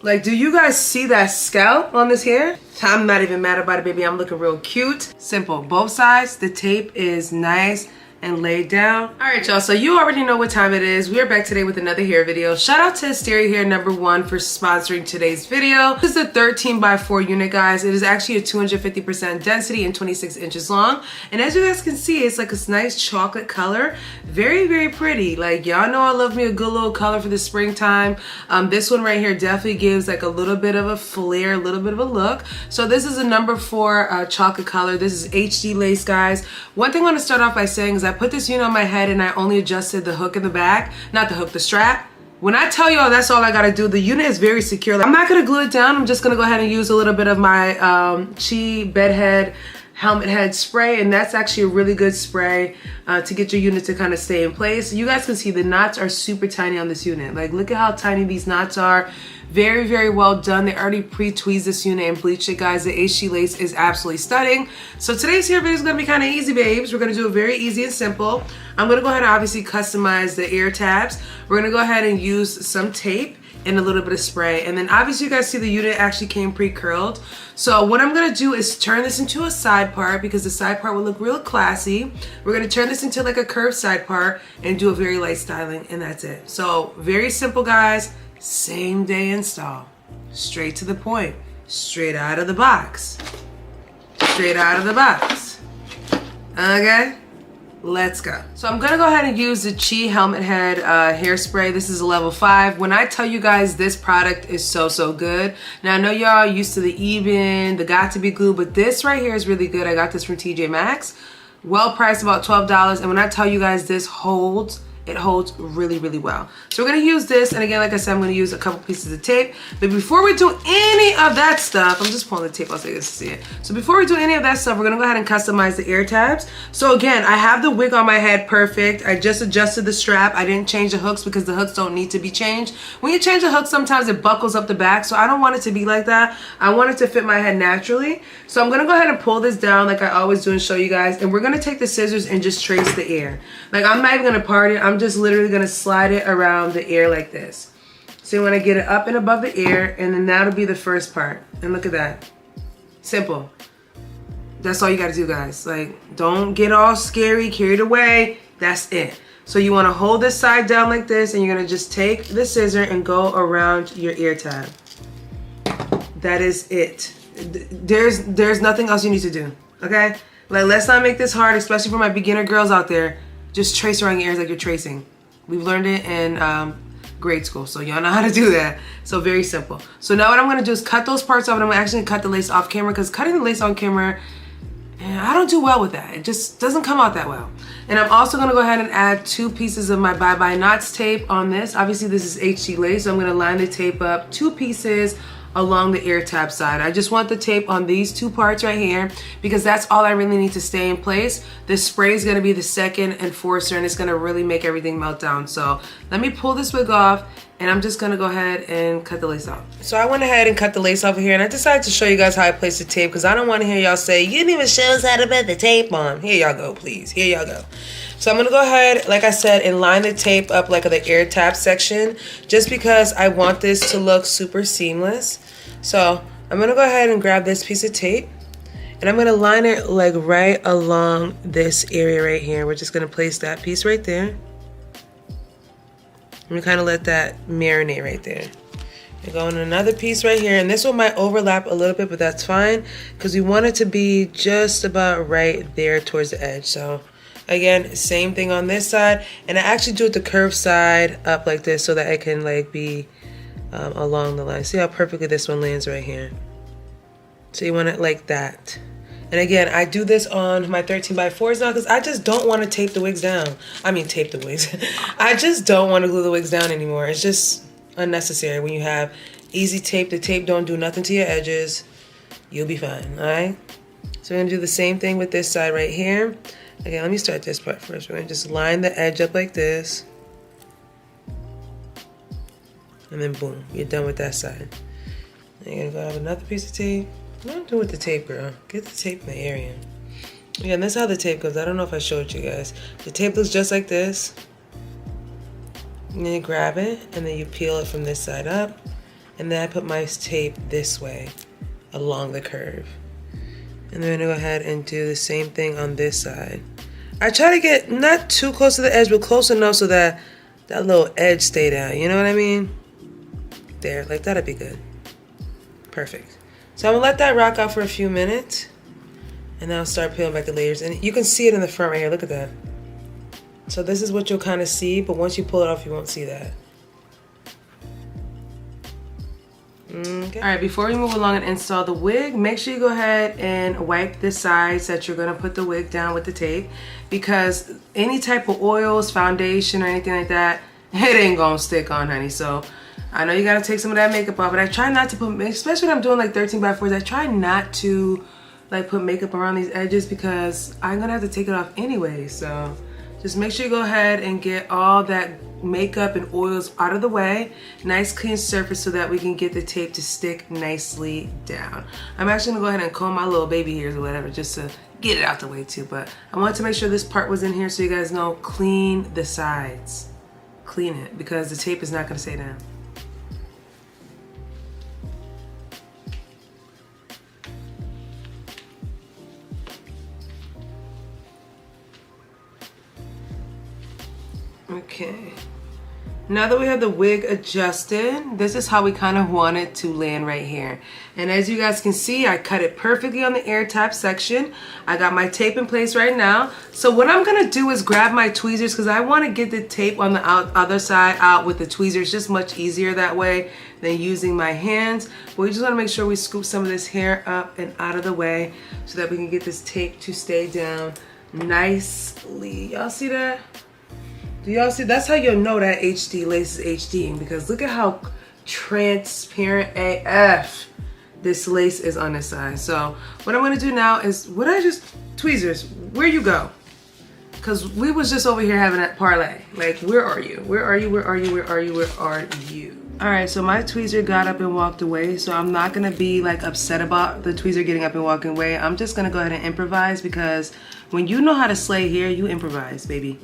Like, do you guys see that scalp on this hair? I'm not even mad about it, baby. I'm looking real cute. Simple. Both sides, the tape is nice and laid down. All right, y'all, so you already know what time it is. We are back today with another hair video. Shout out to Asteria Hair #1 for sponsoring today's video. This is a 13x4 unit, guys. It is actually a 250% density and 26 inches long. And as you guys can see, it's like this nice chocolate color. Very, very pretty. Like, y'all know I love me a good little color for the springtime. This one right here definitely gives like a little bit of a flare, a little bit of a look. So this is a #4 chocolate color. This is HD lace, guys. One thing I want to start off by saying is I put this unit on my head and I only adjusted the hook in the back, not the hook, the strap. When I tell y'all that's all I gotta do, the unit is very secure. Like, I'm not gonna glue it down. I'm just gonna go ahead and use a little bit of my Chi bedhead helmet head spray, and that's actually a really good spray to get your unit to kind of stay in place. You guys can see the knots are super tiny on this unit. Like, look at how tiny these knots are. Very, very well done. They already pre-tweezed this unit and bleached it, guys. The HD lace is absolutely stunning. So today's hair video is gonna be kind of easy, babes. We're gonna do it very easy and simple. I'm gonna go ahead and obviously customize the ear tabs. We're gonna go ahead and use some tape and a little bit of spray. And then obviously you guys see the unit actually came pre-curled. So what I'm gonna do is turn this into a side part because the side part will look real classy. We're gonna turn this into like a curved side part and do a very light styling, and that's it. So very simple, guys. Same day install. Straight to the point. Straight out of the box. Straight out of the box. Okay? Let's go. So I'm gonna go ahead and use the Chi Helmet Head hairspray. This is a level 5. When I tell you guys this product is so good. Now I know y'all used to the Even, the Got To Be Glue, but this right here is really good. I got this from TJ Maxx. Well priced, about $12. And when I tell you guys this holds, it holds really, really well. So we're gonna use this, and again, like I said, I'm gonna use a couple pieces of tape. But before we do any of that stuff, I'm just pulling the tape out so you guys can see it. So before we do any of that stuff, we're gonna go ahead and customize the ear tabs. So again, I have the wig on my head perfect. I just adjusted the strap. I didn't change the hooks because the hooks don't need to be changed. When you change the hook, sometimes it buckles up the back, so I don't want it to be like that. I want it to fit my head naturally. So I'm gonna go ahead and pull this down like I always do and show you guys, and we're gonna take the scissors and just trace the ear. Like, I'm not even gonna part it. I'm just literally gonna slide it around the ear like this. So you wanna get it up and above the ear, and then that'll be the first part. And look at that. Simple. That's all you gotta do, guys. Like, don't get all scary, carried away. That's it. So you wanna hold this side down like this, and you're gonna just take the scissor and go around your ear tab. That is it. There's nothing else you need to do, okay? Like, let's not make this hard, especially for my beginner girls out there. Just trace around your ears like you're tracing. We've learned it in grade school, so y'all know how to do that. So very simple. So now what I'm gonna do is cut those parts off, and I'm actually gonna cut the lace off camera, because cutting the lace on camera, I don't do well with that. It just doesn't come out that well. And I'm also gonna go ahead and add 2 pieces of my Bye Bye Knots tape on this. Obviously this is HD lace, so I'm gonna line the tape up 2 pieces along the ear tab side. I just want the tape on these 2 parts right here because that's all I really need to stay in place. This spray is gonna be the second enforcer, and it's gonna really make everything melt down. So let me pull this wig off, and I'm just gonna go ahead and cut the lace off. So I went ahead and cut the lace off of here, and I decided to show you guys how I place the tape because I don't wanna hear y'all say, you didn't even show us how to put the tape on. Here y'all go, please, here y'all go. So I'm gonna go ahead, like I said, and line the tape up like the ear tab section, just because I want this to look super seamless. So I'm gonna go ahead and grab this piece of tape, and I'm gonna line it like right along this area right here. We're just gonna place that piece right there. I'm gonna kind of let that marinate right there. And go on another piece right here, and this one might overlap a little bit, but that's fine because we want it to be just about right there towards the edge. So again, same thing on this side, and I actually do it the curved side up like this so that it can like be along the line. See how perfectly this one lands right here. So you want it like that. And again, I do this on my 13x4s now because I just don't want to tape the wigs down. I mean, tape the wigs. I just don't want to glue the wigs down anymore. It's just unnecessary. When you have easy tape, the tape don't do nothing to your edges. You'll be fine, all right? So we're gonna do the same thing with this side right here. Okay, let me start this part first. We're gonna just line the edge up like this. And then boom, you're done with that side. Then you're gonna go have another piece of tape. What am I doing with the tape, girl? Get the tape in the area. Again, this is how the tape goes. I don't know if I showed you guys. The tape looks just like this. And then you grab it, and then you peel it from this side up. And then I put my tape this way along the curve. And then I'm gonna go ahead and do the same thing on this side. I try to get not too close to the edge, but close enough so that that little edge stay down. You know what I mean? There, like that'd be good. Perfect. So I'm gonna let that rock out for a few minutes. And then I'll start peeling back the layers. And you can see it in the front right here, look at that. So this is what you'll kind of see, but once you pull it off, you won't see that. Okay. All right, before we move along and install the wig, make sure you go ahead and wipe the sides that you're gonna put the wig down with the tape, because any type of oils, foundation, or anything like that, it ain't gonna stick on, honey. So I know you gotta take some of that makeup off, but I try not to put, especially when I'm doing like 13x4s, I try not to like put makeup around these edges because I'm gonna have to take it off anyway. So just make sure you go ahead and get all that makeup and oils out of the way. Nice clean surface so that we can get the tape to stick nicely down. I'm actually gonna go ahead and comb my little baby hairs or whatever just to get it out the way too. But I wanted to make sure this part was in here so you guys know, clean the sides. Clean it because the tape is not gonna stay down. Okay, now that we have the wig adjusted, this is how we kind of want it to land right here. And as you guys can see, I cut it perfectly on the air tap section. I got my tape in place right now. So what I'm gonna do is grab my tweezers because I want to get the tape on the other side out with the tweezers. Just much easier that way than using my hands. But we just want to make sure we scoop some of this hair up and out of the way so that we can get this tape to stay down nicely. Y'all see that? Do y'all see? That's how you'll know that HD lace is HDing, because look at how transparent AF this lace is on this side. So what I'm gonna do now is, tweezers, where you go? Because we was just over here having that parlay. Like, where are you? Where are you? Where are you? Where are you? Where are you? All right, so my tweezer got up and walked away, so I'm not gonna be like upset about the tweezer getting up and walking away. I'm just gonna go ahead and improvise, because when you know how to slay hair, you improvise, baby.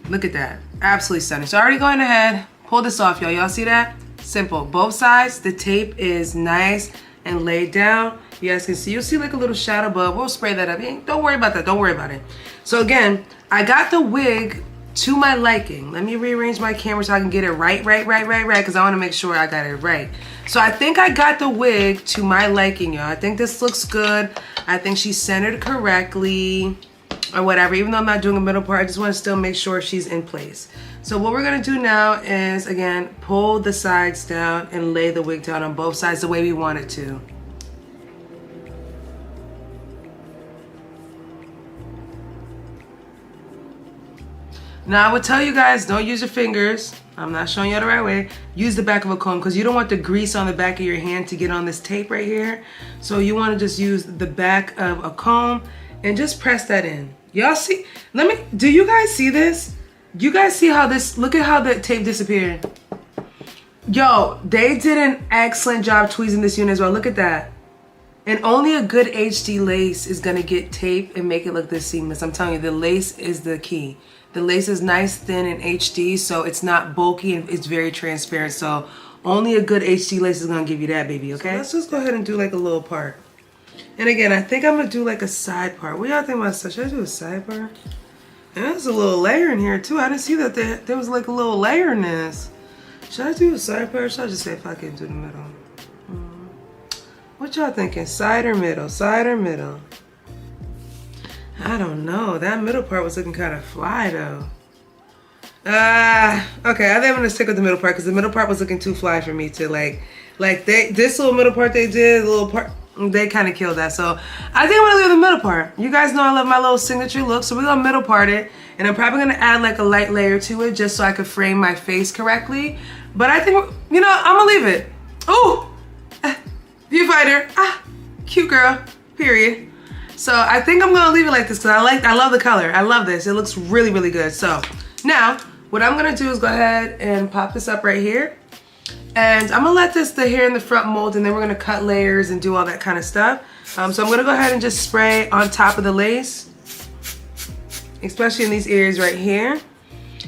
Look at that, absolutely stunning. So already going ahead, pull this off, y'all. Y'all see that? Simple, both sides, the tape is nice and laid down. You guys can see, you'll see like a little shadow, but we'll spray that up. Don't worry about that, don't worry about it. So again, I got the wig to my liking. Let me rearrange my camera so I can get it right, because I wanna make sure I got it right. So I think I got the wig to my liking, y'all. I think this looks good. I think she's centered correctly, or whatever. Even though I'm not doing a middle part, I just want to still make sure she's in place. So what we're going to do now is, again, pull the sides down and lay the wig down on both sides the way we want it to. Now I would tell you guys, don't use your fingers. I'm not showing you the right way. Use the back of a comb, because you don't want the grease on the back of your hand to get on this tape right here. So you want to just use the back of a comb and just press that in. Y'all see? Do you guys see this? You guys see how this, look at how the tape disappeared. Yo, they did an excellent job tweezing this unit as well. Look at that. And only a good HD lace is gonna get tape and make it look this seamless. I'm telling you, the lace is the key. The lace is nice, thin, and HD, so it's not bulky and it's very transparent. So only a good HD lace is gonna give you that, baby, okay? So let's just go ahead and do like a little part. And again, I think I'm gonna do like a side part. What y'all think about this? Should I do a side part? And there's a little layer in here too. I didn't see that there was like a little layer in this. Should I do a side part, or should I just say if I can do the middle? What y'all thinking? Side or middle? Side or middle? I don't know. That middle part was looking kind of fly though. Okay, I think I'm gonna stick with the middle part, because the middle part was looking too fly for me to this little middle part they did, the little part, they kind of killed that. So I think I'm gonna leave the middle part. You guys know I love my little signature look, so we're gonna middle part it, and I'm probably gonna add like a light layer to it just so I could frame my face correctly. But I think, you know, I'm gonna leave it. Ooh, viewfinder, cute girl, period. So I think I'm gonna leave it like this because I love the color. I love this. It looks really, really good. So now what I'm gonna do is go ahead and pop this up right here. And I'm gonna let the hair in the front mold, and then we're gonna cut layers and do all that kind of stuff. So I'm gonna go ahead and just spray on top of the lace, especially in these areas right here.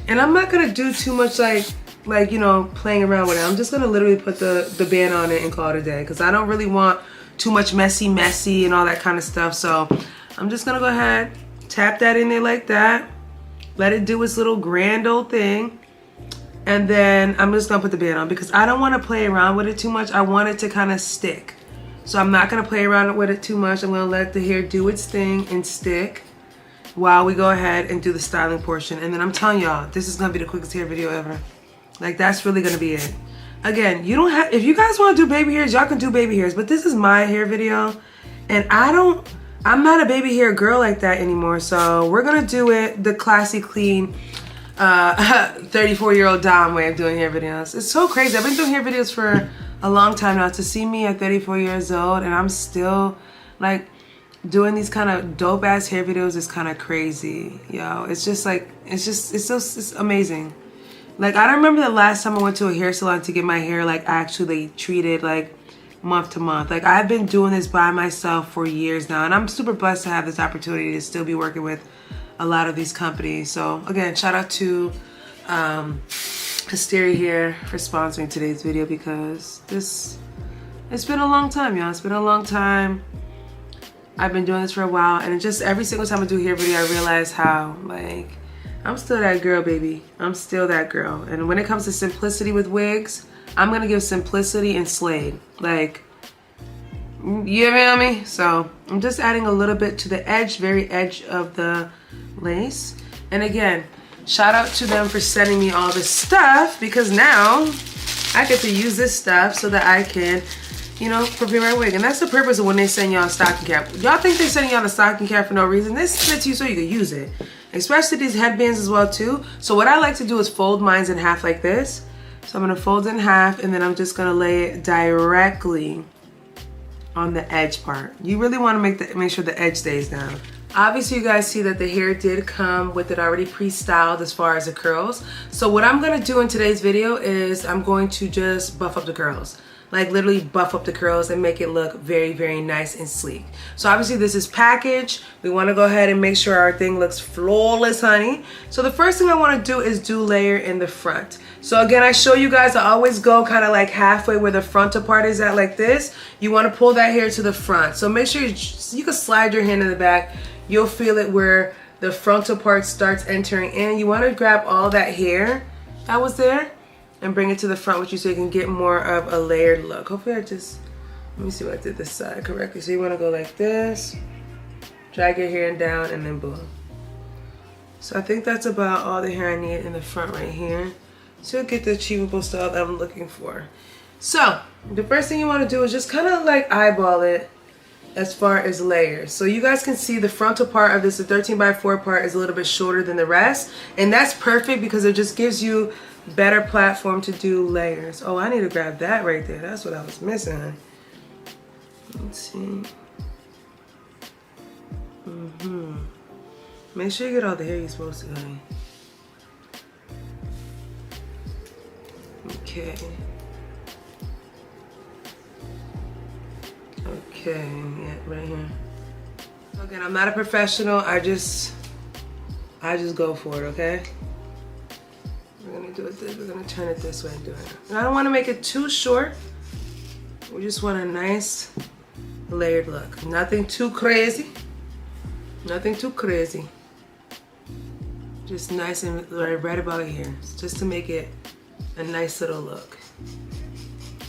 And I'm not gonna do too much like like, you know, playing around with it. I'm just gonna literally put the band on it and call it a day, because I don't really want too much messy and all that kind of stuff. So I'm just gonna go ahead, tap that in there like that, let it do its little grand old thing, and then I'm just gonna put the band on because I don't want to play around with it too much. I want it to kind of stick. So I'm not gonna play around with it too much. I'm gonna let the hair do its thing and stick while we go ahead and do the styling portion. And then I'm telling y'all, this is gonna be the quickest hair video ever. Like, that's really gonna be it. Again, you don't have, if you guys want to do baby hairs, y'all can do baby hairs, but this is my hair video, and I'm not a baby hair girl like that anymore. So we're gonna do it the classy, clean 34-year-old Dom way of doing hair videos. It's so crazy. I've been doing hair videos for a long time now. To see me at 34 years old and I'm still like doing these kind of dope ass hair videos is kind of crazy, yo. It's just like, it's amazing. Like, I don't remember the last time I went to a hair salon to get my hair like actually treated like month to month. Like, I've been doing this by myself for years now, and I'm super blessed to have this opportunity to still be working with a lot of these companies. So again, shout out to Asteria here for sponsoring today's video, because it's been a long time, y'all. It's been a long time. I've been doing this for a while, and it just, every single time I do a hair video, I realize how, like, I'm still that girl, baby. I'm still that girl. And when it comes to simplicity with wigs, I'm gonna give simplicity and Slade. Like, you feel me? So I'm just adding a little bit to the edge, very edge of the lace. And again, shout out to them for sending me all this stuff, because now I get to use this stuff so that I can, you know, prepare my wig. And that's the purpose of when they send y'all a stocking cap. Y'all think they're sending y'all a stocking cap for no reason. This is sent to you so you can use it. Especially these headbands as well too. So what I like to do is fold mine in half like this. So I'm gonna fold it in half, and then I'm just gonna lay it directly on the edge part. You really wanna make sure the edge stays down. Obviously you guys see that the hair did come with it already pre-styled as far as the curls. So what I'm gonna do in today's video is I'm going to just buff up the curls. Like, literally buff up the curls and make it look very, very nice and sleek. So obviously this is packaged. We wanna go ahead and make sure our thing looks flawless, honey. So the first thing I wanna do is do layer in the front. So again, I show you guys, I always go kind of like halfway where the frontal part is at, like this. You wanna pull that hair to the front. So make sure you can slide your hand in the back. You'll feel it where the frontal part starts entering in. You wanna grab all that hair that was there and bring it to the front with you so you can get more of a layered look. Hopefully let me see if I did this side correctly. So you wanna go like this, drag your hair down, and then boom. So I think that's about all the hair I need in the front right here. So get the achievable style that I'm looking for. So the first thing you wanna do is just kind of like eyeball it as far as layers. So you guys can see the frontal part of this, the 13x4 part, is a little bit shorter than the rest. And that's perfect because it just gives you better platform to do layers. Oh, I need to grab that right there. That's what I was missing. Let's see. Make sure you get all the hair you're supposed to, honey. Okay. Okay, yeah, right here. Again, I'm not a professional. I just go for it, okay? We're gonna do it this, we're gonna turn it this way and do it. And I don't wanna make it too short. We just want a nice layered look. Nothing too crazy. Nothing too crazy. Just nice and right about here. Just to make it a nice little look.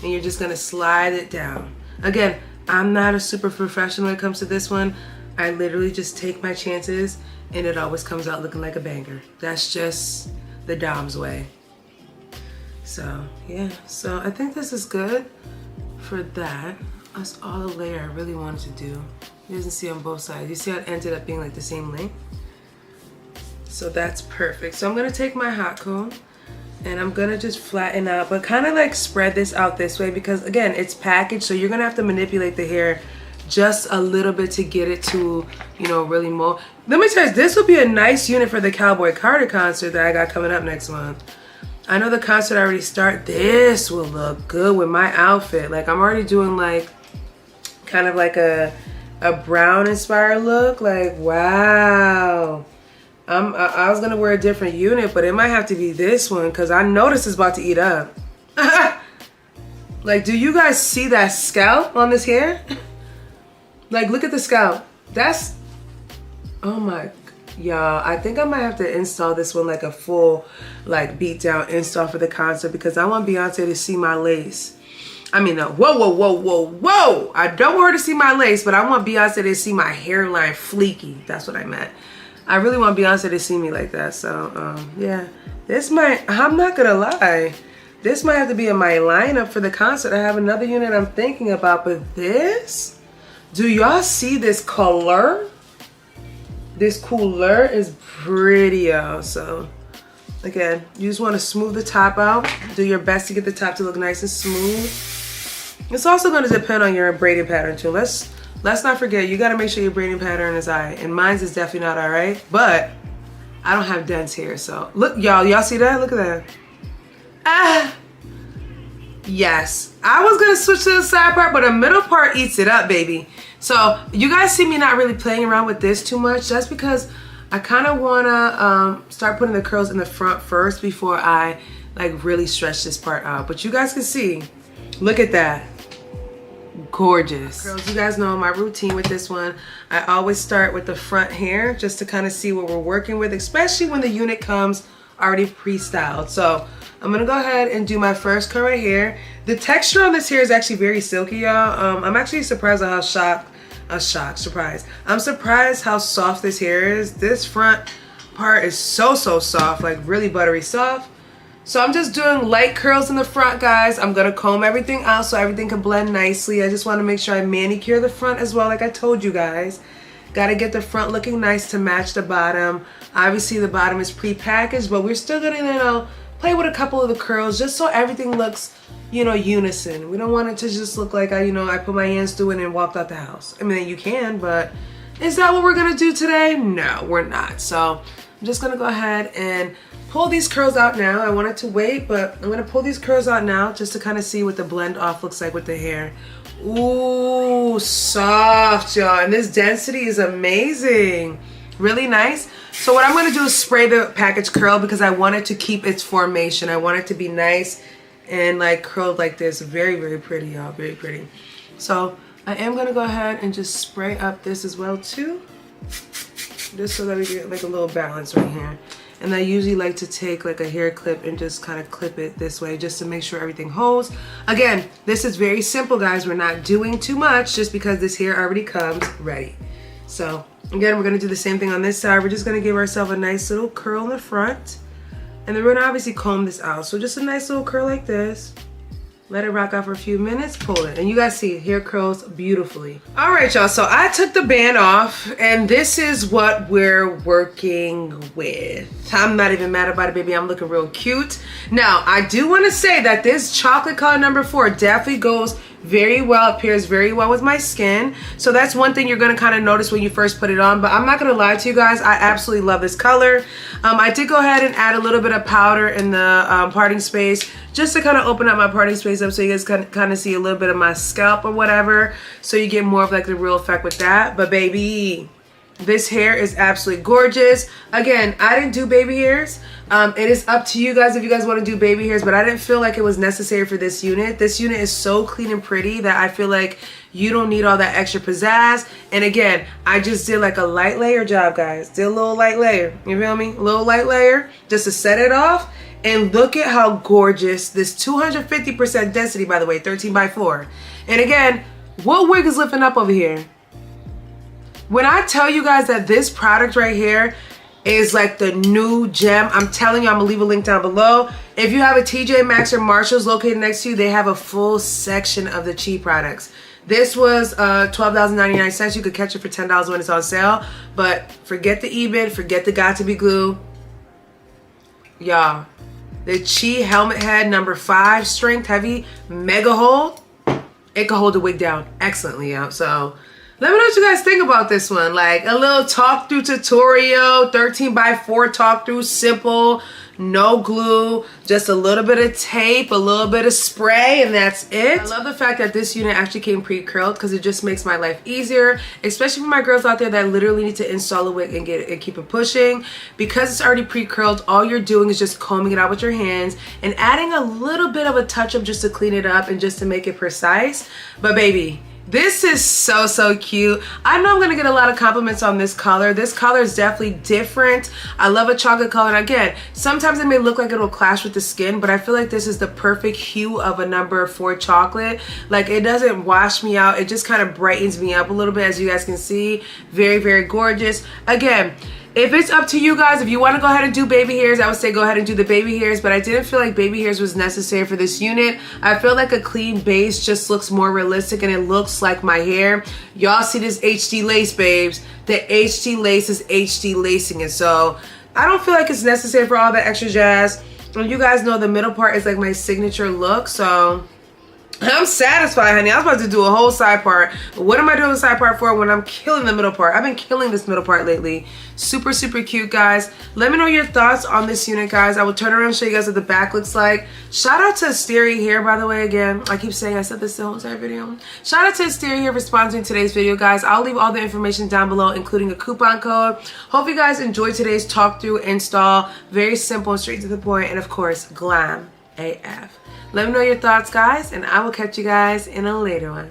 And you're just gonna slide it down. Again, I'm not a super professional when it comes to this one. I literally just take my chances and it always comes out looking like a banger. That's just the Dom's way. So yeah, so I think this is good for that. That's all the layer I really wanted to do. You guys can see on both sides. You see how it ended up being like the same length? So that's perfect. So I'm gonna take my hot comb and I'm gonna just flatten out, but kind of like spread this out this way because again, it's packaged, so you're gonna have to manipulate the hair just a little bit to get it to, you know, really mold. Let me tell you, this will be a nice unit for the Cowboy Carter concert that I got coming up next month. I know the concert already started. This will look good with my outfit. Like, I'm already doing like, kind of like a brown inspired look. Like, wow. I was gonna wear a different unit, but it might have to be this one because I know this is about to eat up. Like, do you guys see that scalp on this hair? Like, look at the scalp. That's, oh my, y'all. I think I might have to install this one like a full, like, beat down install for the concert because I want Beyonce to see my lace. I mean, whoa. I don't want her to see my lace, but I want Beyonce to see my hairline fleeky. That's what I meant. I really want Beyonce to see me like that. So, yeah. This might, I'm not gonna lie. This might have to be in my lineup for the concert. I have another unit I'm thinking about, but this? Do y'all see this color? This cooler is pretty, y'all. So, again, you just want to smooth the top out. Do your best to get the top to look nice and smooth. It's also going to depend on your braiding pattern too. Let's not forget, you got to make sure your braiding pattern is alright. And mine's is definitely not alright, but I don't have dents here. So, look, y'all see that? Look at that. Ah, yes. I was going to switch to the side part, but the middle part eats it up, baby. So you guys see me not really playing around with this too much. That's because I kind of want to start putting the curls in the front first before I like really stretch this part out. But you guys can see, look at that. Gorgeous. Girls, you guys know my routine with this one. I always start with the front hair just to kind of see what we're working with, especially when the unit comes already pre-styled. So I'm gonna go ahead and do my first curl right here. The texture on this hair is actually very silky, y'all. I'm actually surprised at how surprised. I'm surprised how soft this hair is. This front part is so soft, like really buttery soft. So I'm just doing light curls in the front, guys. I'm gonna comb everything out so everything can blend nicely. I just wanna make sure I manicure the front as well, like I told you guys. Gotta get the front looking nice to match the bottom. Obviously the bottom is pre-packaged, but we're still gonna, you know, play with a couple of the curls just so everything looks, you know, unison. We don't want it to just look like I put my hands through it and walked out the house. I mean, you can, but is that what we're gonna do today? No, we're not. So I'm just gonna go ahead and pull these curls out now. I wanted to wait, but I'm gonna pull these curls out now just to kind of see what the blend off looks like with the hair. Ooh, soft, y'all. And this density is amazing. Really nice. So what I'm gonna do is spray the package curl because I want it to keep its formation. I want it to be nice and like curled like this. Very pretty, y'all, very pretty. So I am gonna go ahead and just spray up this as well too. Just so that we get like a little balance right here. And I usually like to take like a hair clip and just kind of clip it this way just to make sure everything holds. Again, this is very simple, guys. We're not doing too much just because this hair already comes ready. So again, we're gonna do the same thing on this side. We're just gonna give ourselves a nice little curl in the front. And then we're gonna obviously comb this out. So just a nice little curl like this. Let it rock out for a few minutes, pull it. And you guys see, hair curls beautifully. All right, y'all, so I took the band off and this is what we're working with. I'm not even mad about it, baby. I'm looking real cute. Now, I do wanna say that this chocolate color number 4 definitely goes very well, it pairs very well with my skin. So that's one thing you're gonna kind of notice when you first put it on, but I'm not gonna lie to you guys, I absolutely love this color. I did go ahead and add a little bit of powder in the parting space just to kind of open up my parting space up so you guys can kind of see a little bit of my scalp or whatever, so you get more of like the real effect with that. But baby, this hair is absolutely gorgeous. Again, I didn't do baby hairs. It is up to you guys if you guys want to do baby hairs, but I didn't feel like it was necessary for this unit. This unit is so clean and pretty that I feel like you don't need all that extra pizzazz. And again, I just did like a light layer job, guys. Did a little light layer. You feel me? A little light layer just to set it off. And look at how gorgeous this 250% density, by the way, 13x4. And again, what wig is lifting up over here? When I tell you guys that this product right here is like the new gem, I'm telling you, I'm gonna leave a link down below. If you have a TJ Maxx or Marshalls located next to you, they have a full section of the cheap products. This was $12.99. You could catch it for $10 when it's on sale. But forget the e-bid, forget the got to be glue. Y'all, the Chi helmet head number 5 strength heavy mega hold. It can hold the wig down excellently, y'all. So let me know what you guys think about this one. Like a little talk through tutorial, 13x4 talk through, simple, no glue, just a little bit of tape, a little bit of spray, and that's it. I love the fact that this unit actually came pre-curled because it just makes my life easier, especially for my girls out there that literally need to install a wig and keep it pushing. Because it's already pre-curled, all you're doing is just combing it out with your hands and adding a little bit of a touch-up just to clean it up and just to make it precise. But baby, this is so cute. I know I'm gonna get a lot of compliments on this color. This color is definitely different. I love a chocolate color. And again, sometimes it may look like it'll clash with the skin, but I feel like this is the perfect hue of a number 4 chocolate. Like, it doesn't wash me out. It just kind of brightens me up a little bit, as you guys can see. Very gorgeous. Again, if it's up to you guys, if you want to go ahead and do baby hairs, I would say go ahead and do the baby hairs, but I didn't feel like baby hairs was necessary for this unit. I feel like a clean base just looks more realistic and it looks like my hair. Y'all see this HD lace, babes. The HD lace is HD lacing it, so I don't feel like it's necessary for all that extra jazz. And you guys know the middle part is like my signature look, so I'm satisfied, honey. I was about to do a whole side part. But what am I doing the side part for when I'm killing the middle part? I've been killing this middle part lately. Super cute, guys. Let me know your thoughts on this unit, guys. I will turn around and show you guys what the back looks like. Shout out to Asteria here, by the way, again. I keep saying I said this the whole entire video. Shout out to Asteria here for sponsoring today's video, guys. I'll leave all the information down below, including a coupon code. Hope you guys enjoyed today's talk through install. Very simple and straight to the point, and of course, glam AF. Let me know your thoughts, guys, and I will catch you guys in a later one.